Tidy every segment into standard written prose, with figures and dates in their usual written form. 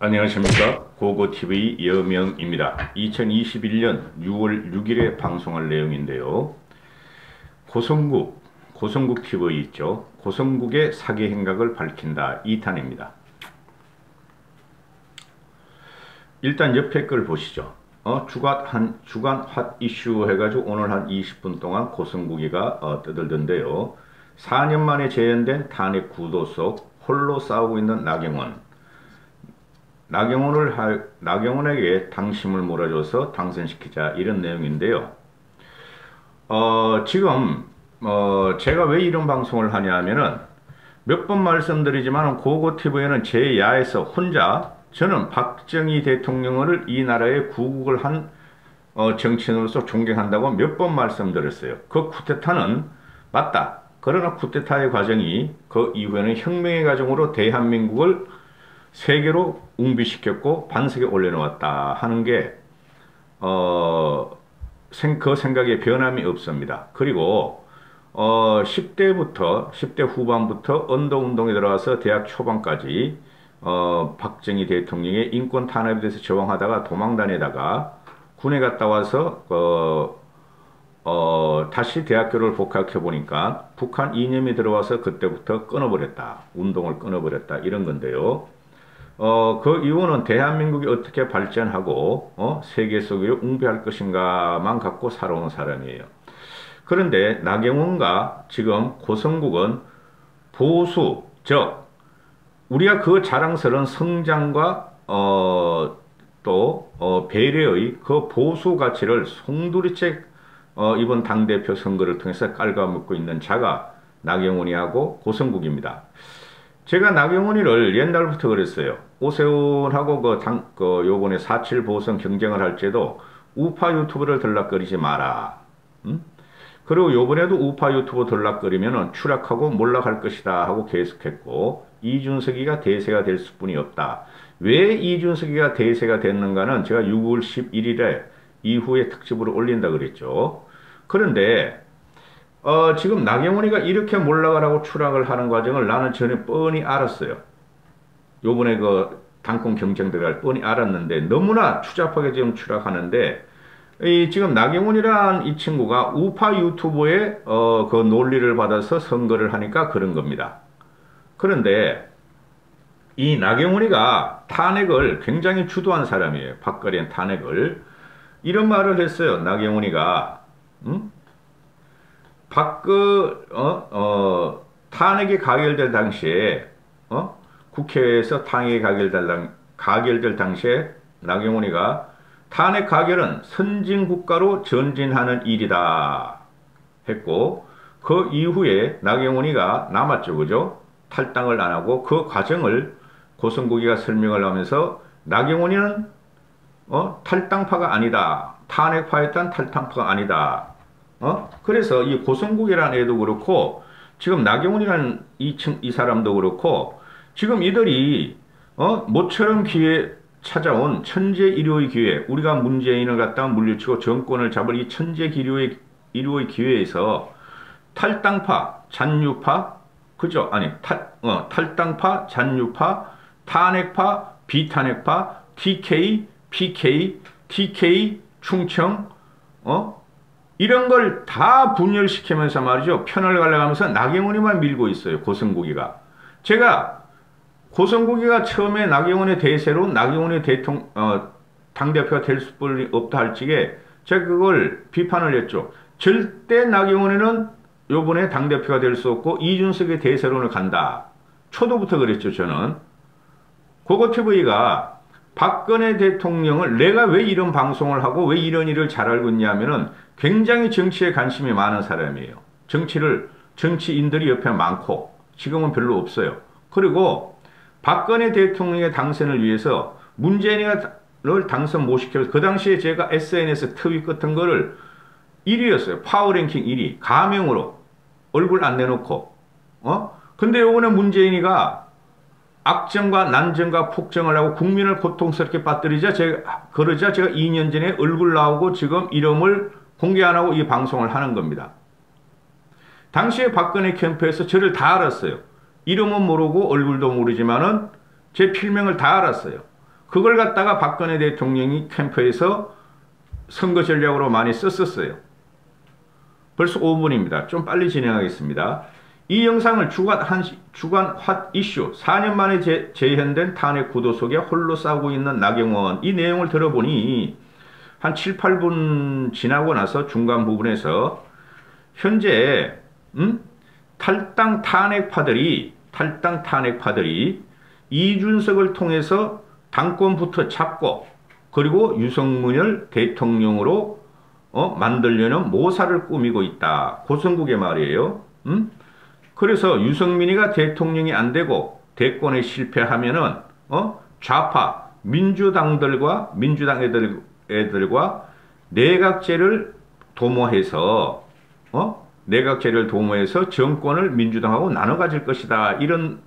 안녕하십니까. 고고TV 여명입니다. 2021년 6월 6일에 방송할 내용인데요. 고성국 TV 있죠. 고성국의 사기 행각을 밝힌다 2탄입니다. 일단 옆에 걸 보시죠. 주간 핫 이슈 해가지고 오늘 한 20분 동안 고성국이가 떠들던데요. 4년 만에 재현된 탄핵 구도 속 홀로 싸우고 있는 나경원에게 당심을 몰아줘서 당선시키자, 이런 내용인데요. 지금 제가 왜 이런 방송을 하냐면은 몇 번 말씀드리지만 고고TV에는 제 야에서 혼자 저는 박정희 대통령을 이 나라의 구국을 한 정치인으로서 존경한다고 몇 번 말씀드렸어요. 그 쿠데타는 맞다. 그러나 쿠데타의 과정이 그 이후에는 혁명의 과정으로 대한민국을 세계로 웅비시켰고 반석에 올려놓았다 하는 게 그 생각에 변함이 없습니다. 그리고 10대 후반부터 언더운동에 들어와서 대학 초반까지 박정희 대통령의 인권 탄압에 대해서 저항하다가 도망다니다가 군에 갔다 와서 다시 대학교를 복학해 보니까 북한 이념이 들어와서 그때부터 끊어버렸다. 운동을 끊어버렸다. 이런 건데요. 그 이유는 대한민국이 어떻게 발전하고 세계 속으로 웅배할 것인가만 갖고 살아온 사람이에요. 그런데 나경원과 지금 고성국은 보수, 즉 우리가 그 자랑스러운 성장과 또 배려의 그 보수 가치를 송두리째 이번 당대표 선거를 통해서 깔아먹고 있는 자가 나경원이하고 고성국입니다. 제가 나경원이를 옛날부터 그랬어요. 오세훈하고 요번에 4.7 보선 경쟁을 할 때도 우파 유튜브를 들락거리지 마라. 그리고 요번에도 우파 유튜브 들락거리면 추락하고 몰락할 것이다 하고 계속했고, 이준석이가 대세가 될 수뿐이 없다. 왜 이준석이가 대세가 됐는가는 제가 6월 11일에 이후에 특집으로 올린다 그랬죠. 그런데 지금 나경원이가 이렇게 몰락을 하고 추락을 하는 과정을 나는 전에 뻔히 알았어요. 요번에 그 당권 경쟁 들어갈 뻔히 알았는데 너무나 추잡하게 지금 추락하는데, 지금 나경원이란 이 친구가 우파 유튜버의 그 논리를 받아서 선거를 하니까 그런 겁니다. 그런데 이 나경원이가 탄핵을 굉장히 주도한 사람이에요. 박근혜 탄핵을. 이런 말을 했어요. 나경원이가 탄핵이 가결될 당시에 국회에서 탄핵이 가결될 당시에 나경원이가 탄핵 가결은 선진국가로 전진하는 일이다 했고, 그 이후에 나경원이가 남았죠. 그죠? 탈당을 안 하고 그 과정을 고성국이가 설명을 하면서 나경원이는 탈당파가 아니다. 탄핵파였던 탈당파가 아니다. 그래서 이 고성국이라는 애도 그렇고 지금 나경원이라는 이 사람도 그렇고 지금 이들이 모처럼 기회 찾아온 천재 일요의 기회, 우리가 문재인을 갖다가 물리치고 정권을 잡을 이 천재 일요의 기회에서 탈당파, 잔유파, 그죠? 아니, 탈당파, 잔유파, 탄핵파, 비탄핵파, TK, PK, TK, 충청, 이런 걸 다 분열시키면서 말이죠. 편을 갈라가면서 나경원이만 밀고 있어요. 고성국이가. 제가 고성국이가 처음에 나경원의 대세로 나경원의 당대표가 될 수뿐이 없다 할 적에 제가 그걸 비판을 했죠. 절대 나경원이는 요번에 당대표가 될 수 없고 이준석의 대세론을 간다. 초도부터 그랬죠. 저는. 고고TV가 박근혜 대통령을 내가 왜 이런 방송을 하고 왜 이런 일을 잘 알고 있냐면은 굉장히 정치에 관심이 많은 사람이에요. 정치인들이 옆에 많고 지금은 별로 없어요. 그리고 박근혜 대통령의 당선을 위해서 문재인을 당선 못 시켜서 그 당시에 제가 SNS 트윗 같은 거를 1위였어요. 파워랭킹 1위. 가명으로 얼굴 안 내놓고. 근데 요번에 문재인이가 악정과 난정과 폭정을 하고 국민을 고통스럽게 빠뜨리자 제가 2년 전에 얼굴 나오고 지금 이름을 공개 안 하고 이 방송을 하는 겁니다. 당시에 박근혜 캠프에서 저를 다 알았어요. 이름은 모르고 얼굴도 모르지만은 제 필명을 다 알았어요. 그걸 갖다가 박근혜 대통령이 캠프에서 선거 전략으로 많이 썼었어요. 벌써 5분입니다. 좀 빨리 진행하겠습니다. 이 영상을 주간 핫 이슈 4년 만에 재현된 탄핵 구도 속에 홀로 싸우고 있는 나경원, 이 내용을 들어보니 한 7, 8분 지나고 나서 중간 부분에서 현재 탈당 탄핵파들이 이준석을 통해서 당권부터 잡고 그리고 유승민을 대통령으로 만들려는 모사를 꾸미고 있다. 고성국의 말이에요. 그래서 유승민이가 대통령이 안 되고 대권에 실패하면은 좌파 민주당 애들과 내각제를 도모해서 정권을 민주당하고 나눠 가질 것이다. 이런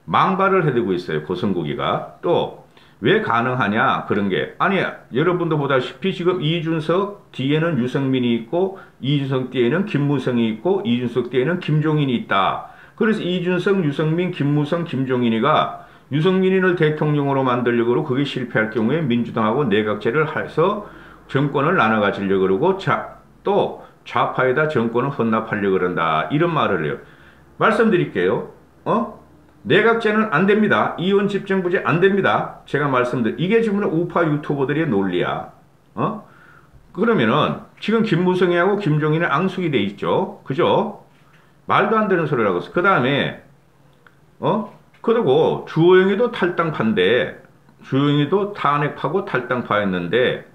망발을 해대고 있어요. 고성국이가. 또 왜 가능하냐 그런 게, 아니야, 여러분도 보다시피 지금 이준석 뒤에는 유승민이 있고 이준석 뒤에는 김무성이 있고 이준석 뒤에는 김종인이 있다. 그래서 이준석, 유승민, 김무성, 김종인이가 유승민을 대통령으로 만들려고 그러고 그게 실패할 경우에 민주당하고 내각제를 해서 정권을 나눠 가지려고 그러고 또 좌파에다 정권을 헌납하려고 그런다. 이런 말을 해요. 말씀드릴게요. 내각제는 안 됩니다. 이원 집정부제 안 됩니다. 제가 이게 지금 우파 유튜버들의 논리야. 그러면은 지금 김무성이하고 김종인은 앙숙이 돼 있죠. 그죠? 말도 안 되는 소리라고 했어. 그 다음에 그리고 주호영이도 탈당파인데, 주호영이도 탄핵파고 탈당파였는데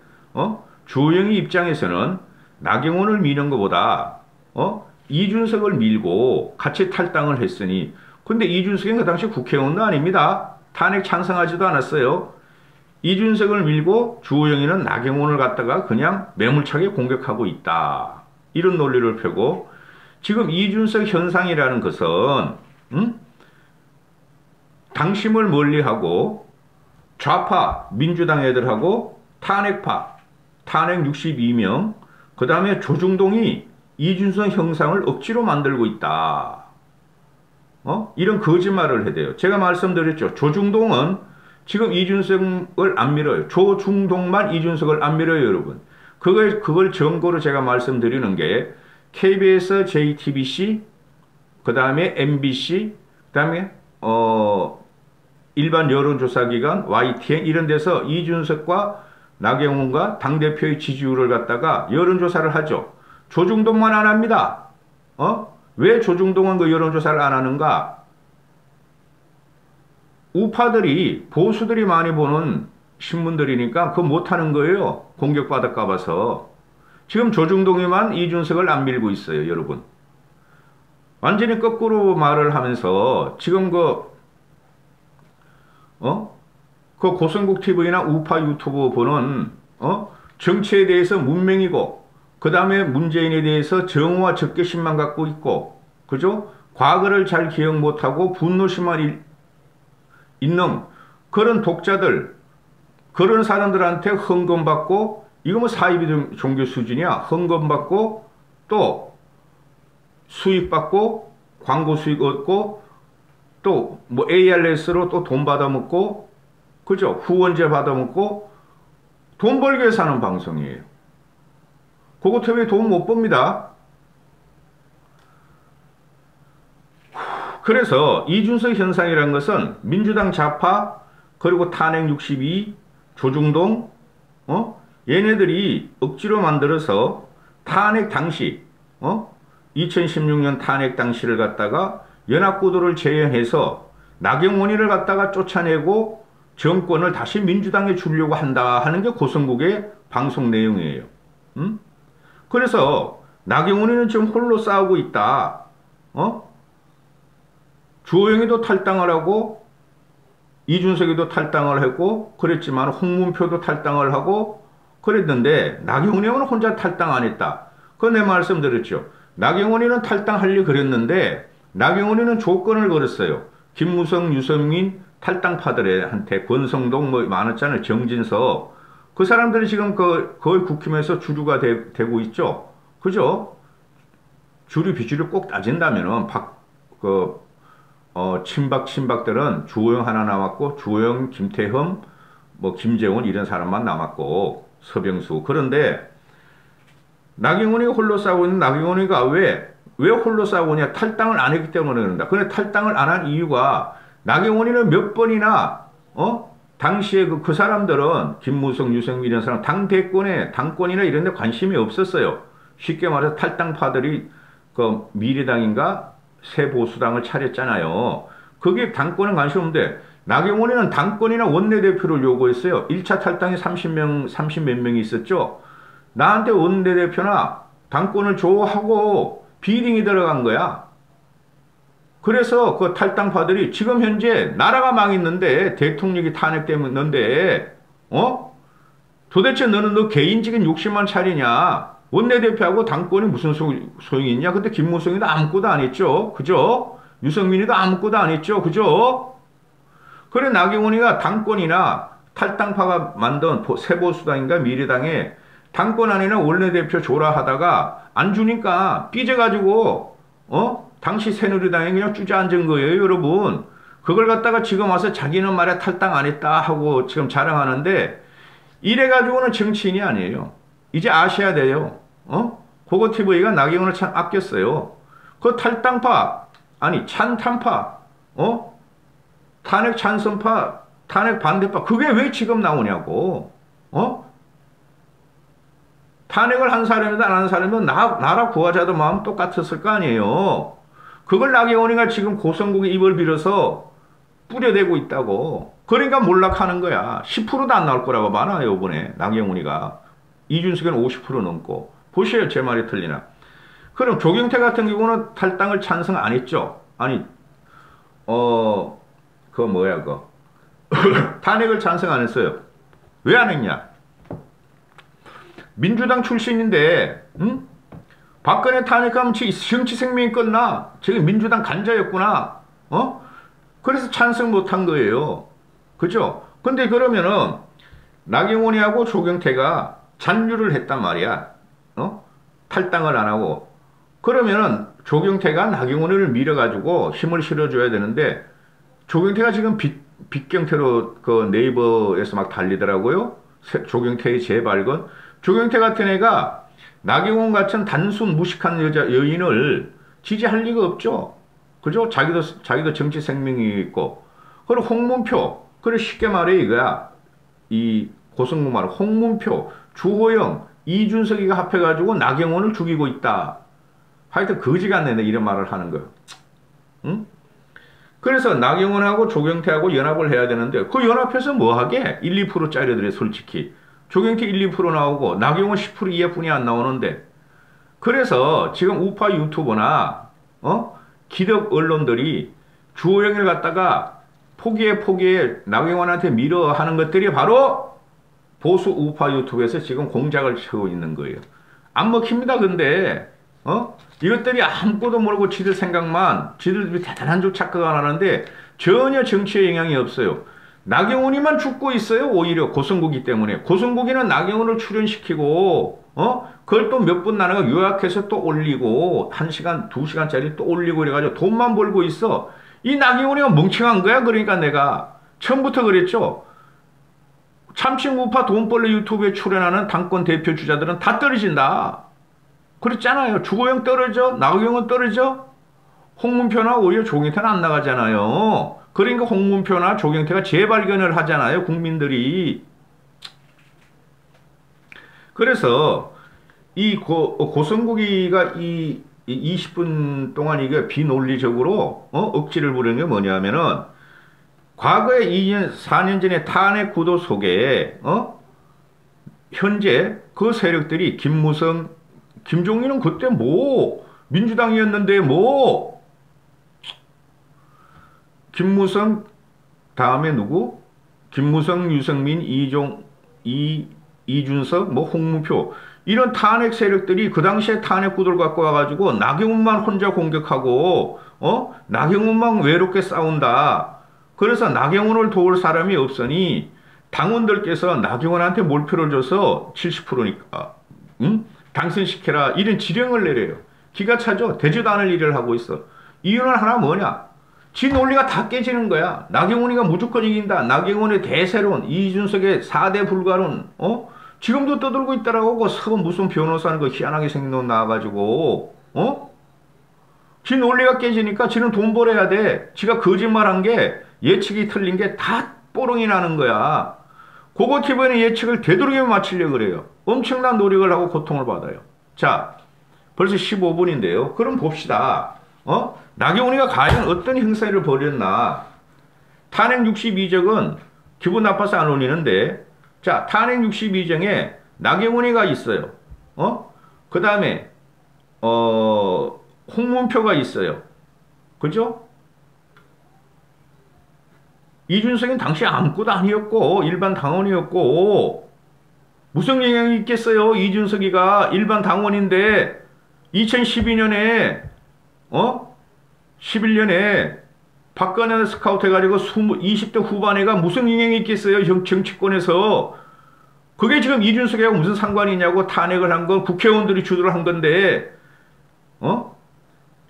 주호영이 입장에서는 나경원을 미는 것보다 이준석을 밀고 같이 탈당을 했으니, 근데 이준석은 그 당시 국회의원도 아닙니다. 탄핵 찬성하지도 않았어요. 이준석을 밀고 주호영이는 나경원을 갖다가 그냥 매몰차게 공격하고 있다. 이런 논리를 펴고, 지금 이준석 현상이라는 것은 당심을 멀리하고 좌파 민주당 애들하고 탄핵파, 탄핵 62명, 그 다음에 조중동이 이준석 형상을 억지로 만들고 있다. 이런 거짓말을 해대요. 제가 말씀드렸죠. 조중동은 지금 이준석을 안 밀어요. 조중동만 이준석을 안 밀어요, 여러분. 그걸 증거로 제가 말씀드리는 게 KBS, JTBC, 그 다음에 MBC, 그 다음에 일반 여론조사기관 YTN 이런 데서 이준석과 나경원과 당대표의 지지율을 갖다가 여론조사를 하죠. 조중동만 안 합니다. 왜 조중동은 그 여론조사를 안 하는가? 우파들이, 보수들이 많이 보는 신문들이니까 그거 못하는 거예요. 공격받을까 봐서. 지금 조중동이만 이준석을 안 밀고 있어요, 여러분. 완전히 거꾸로 말을 하면서 지금 그 고성국 TV나 우파 유튜브 보는 정치에 대해서 문맹이고, 그 다음에 문재인에 대해서 정오와 적개심만 갖고 있고, 그죠? 과거를 잘 기억 못하고 분노심만 있는 그런 독자들, 그런 사람들한테 헌금받고, 이거 뭐 사이비 종교 수준이야. 헌금받고 또 수익받고 광고 수익 얻고 또 뭐 ARS로 또 돈 받아먹고, 그죠? 후원제 받아먹고 돈 벌기 위해 사는 방송이에요. 그거 때문에 돈 못 법니다. 그래서 이준석 현상이라는 것은 민주당 좌파, 그리고 탄핵 62, 조중동, 얘네들이 억지로 만들어서 탄핵 당시, 2016년 탄핵 당시를 갖다가 연합구도를 재현해서 나경원이를 갖다가 쫓아내고 정권을 다시 민주당에 주려고 한다 하는 게 고성국의 방송 내용이에요. 그래서 나경원이는 지금 홀로 싸우고 있다. 주호영이도 탈당을 하고 이준석이도 탈당을 했고 그랬지만 홍문표도 탈당을 하고 그랬는데 나경원이는 혼자 탈당 안 했다. 그거 내 말씀드렸죠. 나경원이는 탈당하려고 그랬는데 나경원이는 조건을 걸었어요. 김무성, 유승민 탈당파들한테, 권성동 뭐 많았잖아요. 정진석. 그 사람들이 지금 거의 국힘에서 주류가 되고 있죠. 그죠? 주류 비주류 꼭 따진다면은 친박들은 주호영 하나 남았고, 주호영, 김태흠, 뭐 김재원 이런 사람만 남았고 서병수. 그런데 나경원이가 홀로 싸우고 있는 나경원이가 왜 홀로 싸우냐? 탈당을 안 했기 때문에 그런다. 근데 탈당을 안 한 이유가 나경원이는 몇 번이나 당시에 그 사람들은 김무성, 유승민 이런 사람 당권이나 이런 데 관심이 없었어요. 쉽게 말해서 탈당파들이 그 미래당인가 새보수당을 차렸잖아요. 그게 당권은 관심 없는데 나경원이는 당권이나 원내대표를 요구했어요. 1차 탈당이 30 몇 명이 있었죠. 나한테 원내대표나 당권을 줘 하고 비딩이 들어간 거야. 그래서 그 탈당파들이 지금 현재 나라가 망했는데 대통령이 탄핵되는데 도대체 너 개인적인 욕심만 차리냐? 원내대표하고 당권이 무슨 소용이 있냐? 근데 김무성이도 아무것도 안 했죠. 그죠? 유승민이도 아무것도 안 했죠. 그죠? 그래 나경원이가 당권이나 탈당파가 만든 새보수당인가 미래당에 당권 아니나 원내대표 줘라 하다가 안 주니까 삐져가지고 당시 새누리당에 그냥 주저앉은 거예요, 여러분. 그걸 갖다가 지금 와서 자기는 말에 탈당 안 했다 하고 지금 자랑하는데 이래가지고는 정치인이 아니에요. 이제 아셔야 돼요. 고고TV가 나경원을 참 아꼈어요. 그 탈당파, 아니 찬탄파, 탄핵 찬성파, 탄핵 반대파, 그게 왜 지금 나오냐고. 탄핵을 한 사람이든 안 한 사람이든 나라 구하자도 마음 똑같았을 거 아니에요. 그걸 나경원이가 지금 고성국의 입을 빌어서 뿌려대고 있다고. 그러니까 몰락하는 거야. 10%도 안 나올 거라고 많아요, 이번에 나경원이가. 이준석은 50% 넘고. 보셔요, 제 말이 틀리나. 그럼 조경태 같은 경우는 탈당을 찬성 안 했죠. 아니, 탄핵을 찬성 안 했어요. 왜 안 했냐? 민주당 출신인데, 응? 박근혜 탄핵하면 정치 생명이 끝나. 지금 민주당 간자였구나. 그래서 찬성 못한 거예요. 그죠? 근데 그러면은, 나경원이하고 조경태가 잔류를 했단 말이야. 탈당을 안 하고. 그러면은, 조경태가 나경원을 밀어가지고 힘을 실어줘야 되는데, 조경태가 지금 빅경태로 그 네이버에서 막 달리더라고요. 조경태의 재발견. 조경태 같은 애가 나경원 같은 단순 무식한 여인을 지지할 리가 없죠. 그죠? 자기도 정치 생명이 있고. 그리고 홍문표. 그래 쉽게 말해 이거야. 이 고성국 말 홍문표, 주호영, 이준석이가 합해가지고 나경원을 죽이고 있다. 하여튼 거지 같네 이런 말을 하는 거예요. 응? 그래서 나경원하고 조경태하고 연합을 해야 되는데 그 연합해서 뭐 하게? 1, 2%짜리들이 솔직히. 조경태 1, 2% 나오고 나경원 10% 이하뿐이 안 나오는데 그래서 지금 우파 유튜버나 기득 언론들이 주호영을 갖다가 포기해 나경원한테 밀어 하는 것들이 바로 보수 우파 유튜브에서 지금 공작을 치고 있는 거예요. 안 먹힙니다. 근데 이것들이 아무것도 모르고 지들 생각만 지들이 대단한 줄 착각을 하는데 전혀 정치에 영향이 없어요. 나경원이만 죽고 있어요. 오히려 고성국이 때문에. 고성국이는 나경원을 출연시키고 그걸 또 몇 분 나눠가 요약해서 또 올리고 1시간, 2시간짜리 또 올리고 이래가지고 돈만 벌고 있어. 이 나경원이가 멍청한 거야. 그러니까 내가 처음부터 그랬죠. 참칭 우파 돈벌레 유튜브에 출연하는 당권 대표 주자들은 다 떨어진다. 그랬잖아요. 주호영 떨어져. 나경원 떨어져. 홍문표나 오히려 조경태는 안 나가잖아요. 그러니까 홍문표나 조경태가 재발견을 하잖아요. 국민들이. 그래서 이 고성국이가 이 20분 동안 이게 비논리적으로 억지를 부르는 게 뭐냐면은 과거에 2년, 4년 전에 탄핵 구도 속에 현재 그 세력들이 김무성, 김종인은 그때 뭐 민주당이었는데 뭐 김무성 다음에 누구? 김무성, 유승민, 이준석, 뭐 홍문표 이런 탄핵 세력들이 그 당시에 탄핵 구도를 갖고 와가지고 나경원만 혼자 공격하고 나경원만 외롭게 싸운다. 그래서 나경원을 도울 사람이 없으니 당원들께서 나경원한테 몰표를 줘서 70%니까 당선시켜라 이런 지령을 내려요. 기가 차죠. 되지도 않을 일을 하고 있어. 이유는 하나 뭐냐? 지 논리가 다 깨지는 거야. 나경원이가 무조건 이긴다. 나경원의 대세론, 이준석의 4대 불가론, 지금도 떠들고 있더라고. 무슨 변호사는 그 희한하게 생긴 놈 나와가지고, 지 논리가 깨지니까 지는 돈 벌어야 돼. 지가 거짓말한 게 예측이 틀린 게 다 뽀롱이 나는 거야. 고고티브는 예측을 되도록이면 맞추려고 그래요. 엄청난 노력을 하고 고통을 받아요. 자, 벌써 15분인데요. 그럼 봅시다. 나경원이가 과연 어떤 행사를 벌였나. 탄핵 62적은 기분 나빠서 안 올리는데, 자, 탄핵 62정에 나경원이가 있어요. 그 다음에 홍문표가 있어요. 그죠? 이준석은 당시 아무것도 아니었고 일반 당원이었고 무슨 영향이 있겠어요? 이준석이가 일반 당원인데 2012년에 11년에 박근혜 스카우트 해가지고 20대 후반에가 무슨 영향이 있겠어요? 정치권에서. 그게 지금 이준석이하고 무슨 상관이냐고. 탄핵을 한 건 국회의원들이 주도를 한 건데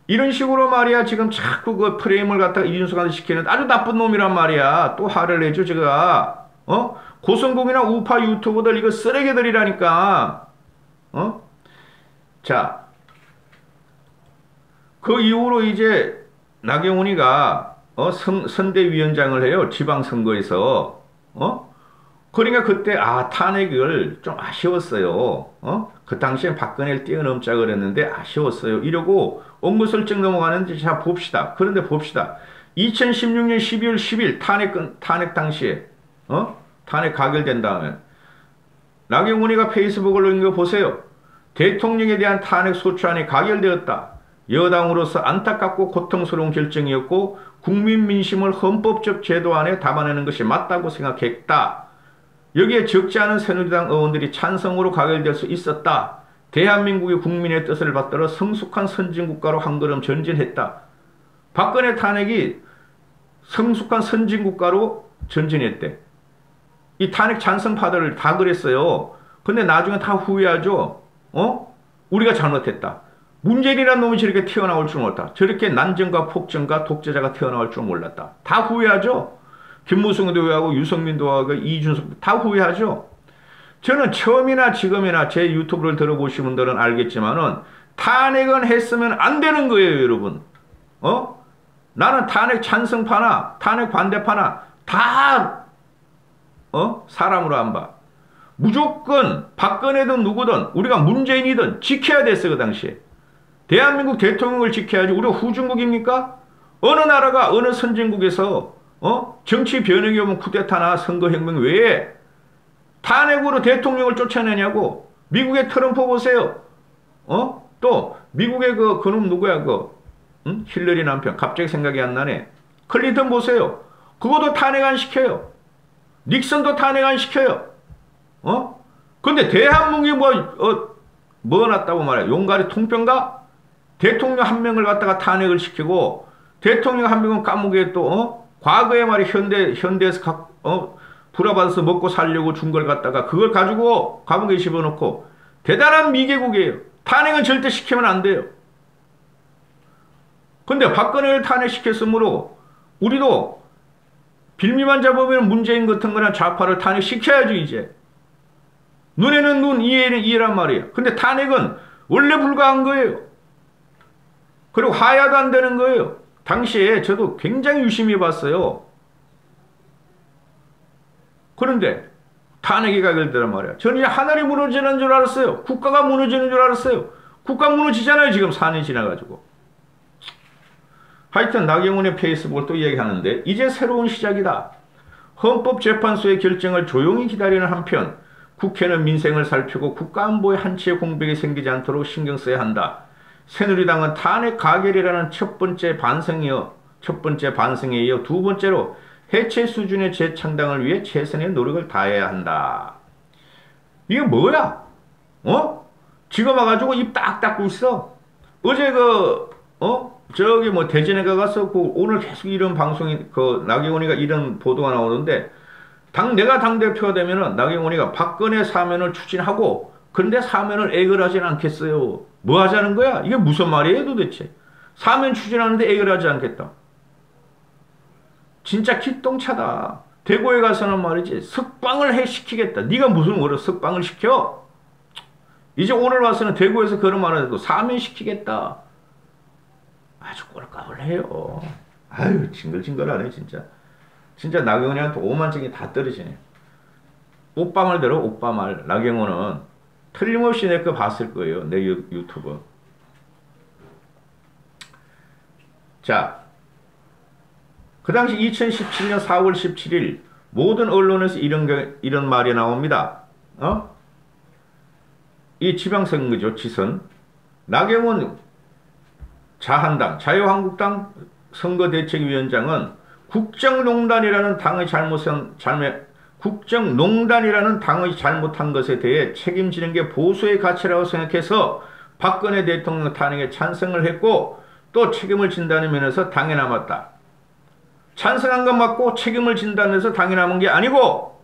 이런 식으로 말이야. 지금 자꾸 그 프레임을 갖다가 이준석한테 시키는 아주 나쁜 놈이란 말이야. 또 화를 내죠 제가. 고성국이나 우파 유튜버들 이거 쓰레기들이라니까. 자, 그 이후로 이제 나경원이가 선대위원장을 해요. 지방선거에서. 그러니까 그때 탄핵을 좀 아쉬웠어요. 그 당시엔 박근혜를 뛰어넘자 그랬는데 아쉬웠어요. 이러고 옹구설정 넘어가는데 자 봅시다. 그런데 봅시다. 2016년 12월 10일 탄핵 당시에 탄핵 가결된 다음에 나경원이가 페이스북을 올린 거 보세요. 대통령에 대한 탄핵 소추안이 가결되었다. 여당으로서 안타깝고 고통스러운 결정이었고 국민 민심을 헌법적 제도 안에 담아내는 것이 맞다고 생각했다. 여기에 적지 않은 새누리당 의원들이 찬성으로 가결될 수 있었다. 대한민국이 국민의 뜻을 받들어 성숙한 선진국가로 한 걸음 전진했다. 박근혜 탄핵이 성숙한 선진국가로 전진했대. 이 탄핵 찬성파들을 다 그랬어요. 근데 나중에 다 후회하죠. 우리가 잘못했다. 문재인이라는 놈이 저렇게 튀어나올 줄 몰랐다. 저렇게 난정과 폭정과 독재자가 튀어나올 줄 몰랐다. 다 후회하죠. 김무성도 후회하고 유승민도 후회하고 이준석 다 후회하죠. 저는 처음이나 지금이나 제 유튜브를 들어보신 분들은 알겠지만은 탄핵은 했으면 안 되는 거예요, 여러분. 나는 탄핵 찬성파나 탄핵 반대파나 다 사람으로 안 봐. 무조건 박근혜든 누구든 우리가 문재인이든 지켜야 됐어. 그 당시에 대한민국 대통령을 지켜야지. 우리가 후진국입니까? 어느 나라가 어느 선진국에서 정치 변형이 오면 쿠데타나 선거혁명 외에 탄핵으로 대통령을 쫓아내냐고. 미국의 트럼프 보세요. 또 미국의 그놈 누구야 힐러리 남편 갑자기 생각이 안 나네. 클린턴 보세요. 그것도 탄핵 안 시켜요. 닉슨도 탄핵 안 시켜요. 근데 대한민국이 뭐 났다고 말해. 용가리 통병가? 대통령 한 명을 갖다가 탄핵을 시키고 대통령 한 명은 감옥에 또 과거에 말이 현대에서 불화받아서 먹고 살려고 준 걸 갖다가 그걸 가지고 감옥에 집어넣고. 대단한 미개국이에요. 탄핵은 절대 시키면 안 돼요. 근데 박근혜를 탄핵시켰으므로 우리도 빌미만 잡으면 문재인 같은 거나 좌파를 탄핵시켜야죠. 이제 눈에는 눈, 이해는 이해란 말이에요. 근데 탄핵은 원래 불가한 거예요. 그리고 하야도 안 되는 거예요. 당시에 저도 굉장히 유심히 봤어요. 그런데 탄핵이 가결되란 말이야. 저는 이제 하늘이 무너지는 줄 알았어요. 국가가 무너지는 줄 알았어요. 국가 무너지잖아요. 지금 4년 지나가지고. 하여튼 나경원의 페이스북을 또 이야기하는데 이제 새로운 시작이다. 헌법재판소의 결정을 조용히 기다리는 한편 국회는 민생을 살피고 국가안보에 한치의 공백이 생기지 않도록 신경 써야 한다. 새누리당은 탄핵 가결이라는 첫 번째 반성에 이어 두 번째로 해체 수준의 재창당을 위해 최선의 노력을 다해야 한다. 이게 뭐야? 지금 와가지고 입 딱 닫고 있어. 어제 저기 대전에 가서 오늘 계속 이런 방송이 나경원이가 이런 보도가 나오는데 내가 당대표가 되면은 나경원이가 박근혜 사면을 추진하고 그런데 사면을 액을 하진 않겠어요. 뭐 하자는 거야? 이게 무슨 말이에요 도대체? 사면 추진하는데 액을 하지 않겠다. 진짜 기똥차다. 대구에 가서는 말이지 석방을 시키겠다. 네가 무슨 뭐를 석방을 시켜? 이제 오늘 와서는 대구에서 그런 말을 해도 사면시키겠다. 아주 꼴까불해요. 아유 징글징글하네 진짜. 진짜 나경원이한테 오만증이 다 떨어지네. 오빠말 들어 오빠말. 나경원은 틀림없이 내 거 봤을 거예요. 내 유튜브. 자, 그 당시 2017년 4월 17일 모든 언론에서 이런 말이 나옵니다. 이 지방선거죠. 지선. 나경원 자한당, 자유한국당 선거대책위원장은 국정농단이라는 당의 잘못한 것에 대해 책임지는 게 보수의 가치라고 생각해서 박근혜 대통령 탄핵에 찬성을 했고 또 책임을 진다는 면에서 당에 남았다. 찬성한 것 맞고 책임을 진다는 면에서 당에 남은 게 아니고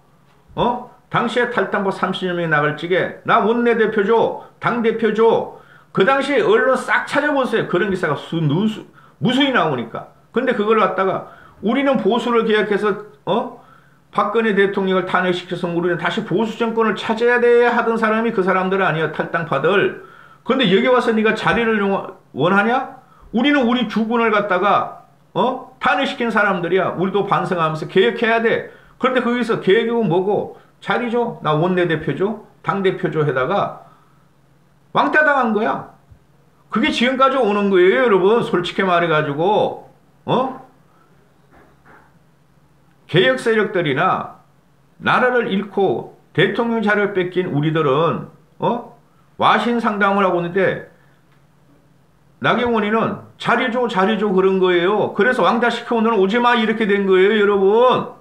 당시에 탈당파 30여 명이 나갈 적에 나 원내대표죠. 당대표죠. 그 당시에 언론 싹 찾아보세요. 그런 기사가 무수히 나오니까. 근데 그걸 갖다가 우리는 보수를 계약해서 박근혜 대통령을 탄핵시켜서 우리는 다시 보수 정권을 찾아야 돼 하던 사람이 그 사람들 아니야. 탈당파들. 근데 여기 와서 네가 자리를 원하냐? 우리는 우리 주군을 갖다가 탄핵시킨 사람들이야. 우리도 반성하면서 개혁해야 돼. 그런데 거기서 개혁이고 뭐고 자리죠. 나 원내대표죠. 당대표죠. 해다가 왕따 당한 거야. 그게 지금까지 오는 거예요, 여러분. 솔직히 말해가지고 개혁 세력들이나 나라를 잃고 대통령 자리를 뺏긴 우리들은 와신 상담을 하고 있는데 나경원이는 자리 줘 그런 거예요. 그래서 왕따 시켜 오늘은 오지 마 이렇게 된 거예요, 여러분.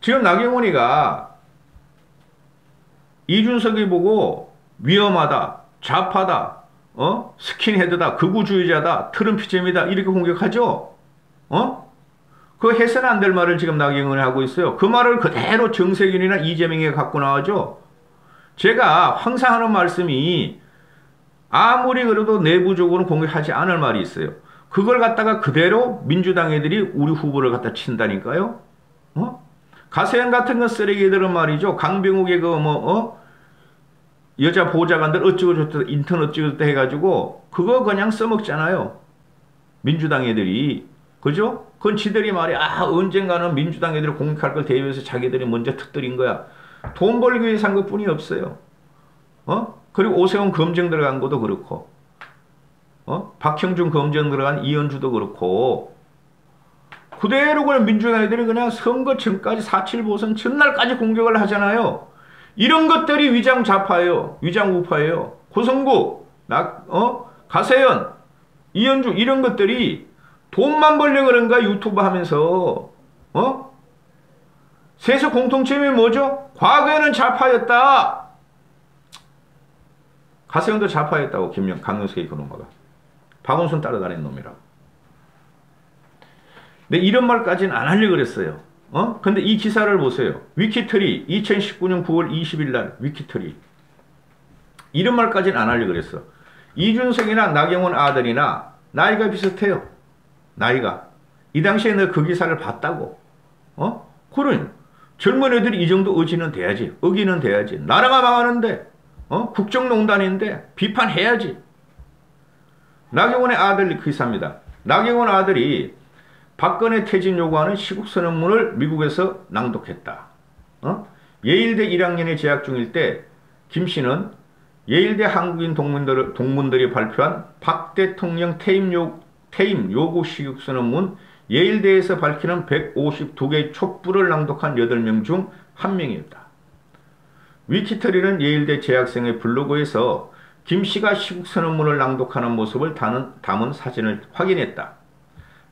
지금 나경원이가 이준석이 보고 위험하다, 좌파다, 스킨헤드다, 극우주의자다, 트럼피즘이다 이렇게 공격하죠. 그 해서는 안 될 말을 지금 나경원이 하고 있어요. 그 말을 그대로 정세균이나 이재명이 갖고 나와죠. 제가 항상 하는 말씀이 아무리 그래도 내부적으로 공격하지 않을 말이 있어요. 그걸 갖다가 그대로 민주당 애들이 우리 후보를 갖다 친다니까요. 가세현 같은 건 쓰레기들은 말이죠. 강병욱의 여자 보좌관들 어쩌고저쩌고 인턴 어쩌고저쩌고 해가지고 그거 그냥 써먹잖아요. 민주당 애들이. 그죠? 그건 지들이 말이야. 언젠가는 민주당 애들이 공격할 걸 대비해서 자기들이 먼저 터뜨린 거야. 돈 벌기 위해서 한 것뿐이 없어요. 그리고 오세훈 검증 들어간 것도 그렇고 박형준 검증 들어간 이현주도 그렇고 그대로 그냥 민주당 애들이 그냥 선거 전까지 4.7 보선 전날까지 공격을 하잖아요. 이런 것들이 위장 좌파예요. 위장 우파예요. 고성구, 가세현, 이현주 이런 것들이 돈만 벌려 그런가 유튜브 하면서 세서 공통점이 뭐죠? 과거에는 좌파였다. 가세현도 좌파였다고 강용석이 그놈아가. 박원순 따라다니는 놈이라고. 근데 이런 말까지는 안 하려고 그랬어요. 근데 이 기사를 보세요. 위키트리 2019년 9월 20일 날 위키트리. 이런 말까지는 안 하려고 그랬어. 이준석이나 나경원 아들이나 나이가 비슷해요. 나이가. 이 당시에 너 그 기사를 봤다고. 그러니 젊은 애들이 이 정도 의지는 돼야지. 의기는 돼야지. 나라가 망하는데 국정농단인데 비판해야지. 나경원의 아들 기사입니다. 나경원 아들이 박근혜 퇴진 요구하는 시국선언문을 미국에서 낭독했다. 예일대 1학년에 재학 중일 때 김 씨는 예일대 한국인 동문들이 발표한 박 대통령 퇴임 요구 시국선언문 예일대에서 밝히는 152개의 촛불을 낭독한 8명 중 한 명이었다. 위키트리는 예일대 재학생의 블로그에서 김 씨가 시국선언문을 낭독하는 모습을 담은 사진을 확인했다.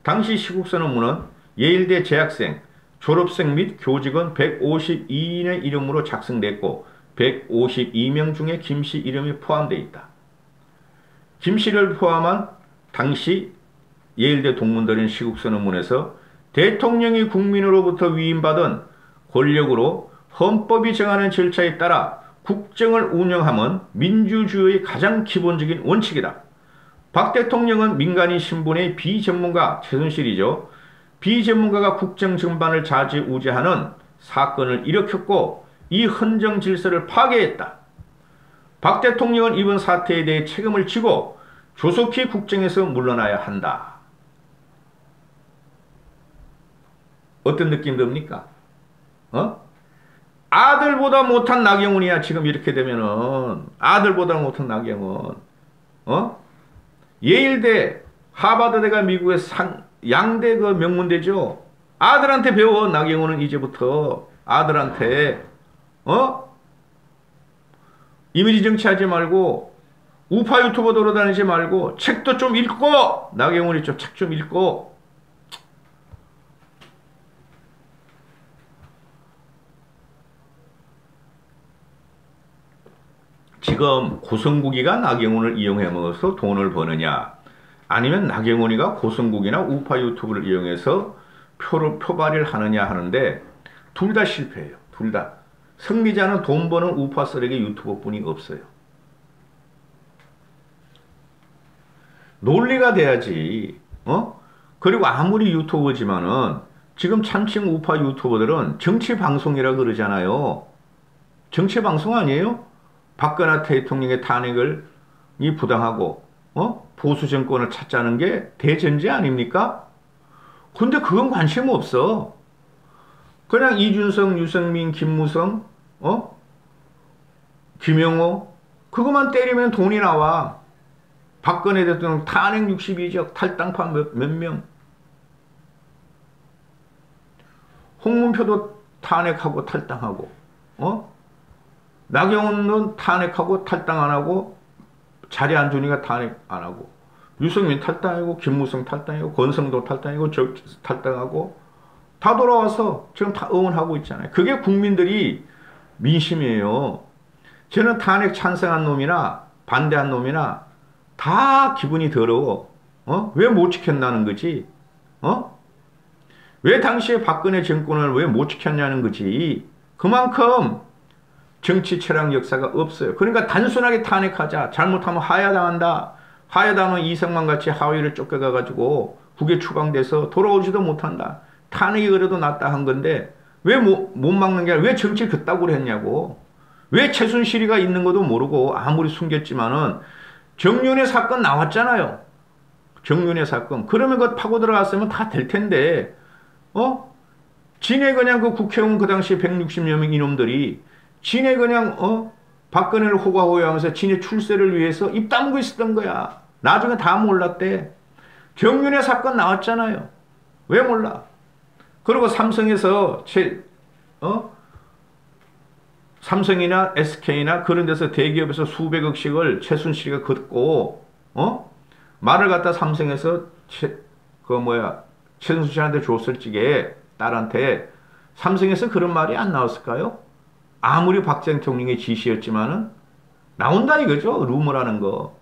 당시 시국선언문은 예일대 재학생, 졸업생 및 교직원 152인의 이름으로 작성됐고 152명 중에 김 씨 이름이 포함되어 있다. 김 씨를 포함한 당시 예일대 동문들인 시국선언문에서 대통령이 국민으로부터 위임받은 권력으로 헌법이 정하는 절차에 따라 국정을 운영함은 민주주의의 가장 기본적인 원칙이다. 박 대통령은 민간인 신분의 비전문가, 최순실이죠. 비전문가가 국정 전반을 좌지우지하는 사건을 일으켰고 이 헌정 질서를 파괴했다. 박 대통령은 이번 사태에 대해 책임을 지고 조속히 국정에서 물러나야 한다. 어떤 느낌 듭니까? 아들보다 못한 나경원이야. 지금 이렇게 되면은 아들보다 못한 나경원. 예일대, 하버드대가 미국의 양대 그 명문대죠. 아들한테 배워. 나경원은 이제부터 아들한테 이미지 정치하지 말고 우파 유튜버 돌아다니지 말고 책도 좀 읽고 나경원이 좀 책 좀 읽고 지금 고성국이가 나경원을 이용해 먹어서 돈을 버느냐 아니면 나경원이가 고성국이나 우파 유튜브를 이용해서 표발을 하느냐 하는데 둘 다 실패해요. 둘 다. 승리자는 돈 버는 우파 쓰레기 유튜버뿐이 없어요. 논리가 돼야지. 그리고 아무리 유튜버지만은 지금 참칭 우파 유튜버들은 정치방송이라 그러잖아요. 정치방송 아니에요? 박근혜 대통령의 탄핵을 부당하고 보수 정권을 찾자는 게 대전제 아닙니까? 근데 그건 관심 없어. 그냥 이준석, 유승민, 김무성, 김영호 그것만 때리면 돈이 나와. 박근혜 대통령 탄핵 62적 탈당파 몇 명. 홍문표도 탄핵하고 탈당하고 나경원은 탄핵하고 탈당 안 하고 자리 안 주니까 탄핵 안 하고 유승민 탈당하고 김무성 탈당하고 권성도 탈당하고 탈당하고 다 돌아와서 지금 다 응원하고 있잖아요. 그게 국민들이 민심이에요. 저는 탄핵 찬성한 놈이나 반대한 놈이나 다 기분이 더러워. 왜 못 지켰나는 거지? 왜 당시에 박근혜 정권을 왜 못 지켰냐는 거지. 그만큼 정치 철학 역사가 없어요. 그러니까 단순하게 탄핵하자. 잘못하면 하야당한다. 하야당은 이승만 같이 하위를 쫓겨가가지고 국외 추방돼서 돌아오지도 못한다. 탄핵이 그래도 낫다 한 건데 왜 못 막는 게 아니라 왜 정치를 그따구로 했냐고. 왜 최순실이가 있는 것도 모르고 아무리 숨겼지만은 정윤회 사건 나왔잖아요. 정윤회 사건. 그러면 그거 파고 들어갔으면 다 될 텐데 지네 그냥 그 국회의원 그 당시 160여 명 이놈들이 지네 그냥 박근혜를 호가호위하면서 지네 출세를 위해서 입 다물고 있었던 거야. 나중에 다 몰랐대. 정윤회 사건 나왔잖아요. 왜 몰라? 그리고 삼성에서 삼성이나 SK나 그런 데서 대기업에서 수백억씩을 최순실이가 걷고 말을 갖다 삼성에서 최순실한테 줬을 적에 딸한테 삼성에서 그런 말이 안 나왔을까요? 아무리 박 대통령의 지시였지만은 나온다 이거죠. 루머라는 거.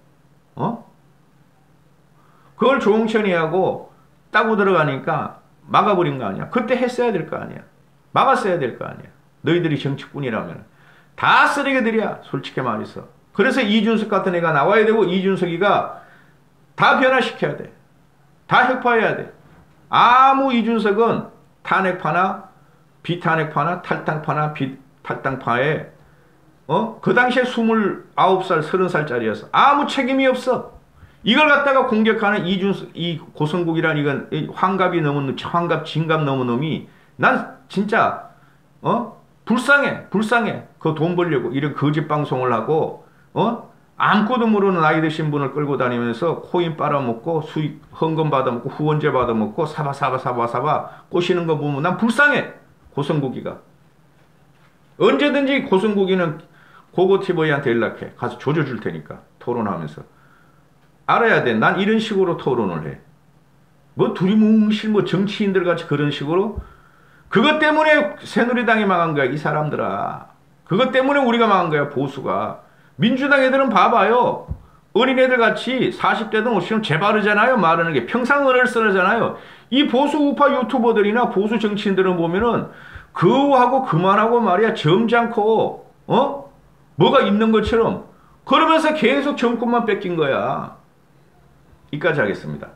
그걸 조홍천이 하고 따고 들어가니까 막아버린 거 아니야. 그때 했어야 될 거 아니야. 막았어야 될 거 아니야. 너희들이 정치꾼이라면. 다 쓰레기들이야. 솔직히 말해서. 그래서 이준석 같은 애가 나와야 되고 이준석이가 다 변화시켜야 돼. 다 혁파해야 돼. 아무 이준석은 탄핵파나 비탄핵파나 탈당파나 비탈당파에 그 당시에 29살 30살짜리였어. 아무 책임이 없어. 이걸 갖다가 공격하는 이준석, 이 고성국이라는 이건 환갑이 넘은 환갑 진갑 넘은 놈이 난 진짜 불쌍해. 그 돈 벌려고 이런 거짓 방송을 하고 아무것도 모르는 나이 드신 분을 끌고 다니면서 코인 빨아먹고 수익 헌금 받아먹고 후원제 받아먹고 사바 꼬시는 거 보면 난 불쌍해. 고성국이가. 언제든지 고성국이는 고고티버이한테 연락해. 가서 조져줄 테니까 토론하면서. 알아야 돼. 난 이런 식으로 토론을 해. 뭐 두리뭉실 뭐 정치인들 같이 그런 식으로. 그것 때문에 새누리당이 망한 거야. 이 사람들아. 그것 때문에 우리가 망한 거야. 보수가. 민주당 애들은 봐봐요. 어린애들 같이 40대든 50대든 재바르잖아요. 말하는 게. 평상 언어를 쓰잖아요. 이 보수 우파 유튜버들이나 보수 정치인들은 보면은 그하고 그만하고 말이야. 점잖고 뭐가 있는 것처럼 그러면서 계속 정권만 뺏긴 거야. 이까지 하겠습니다.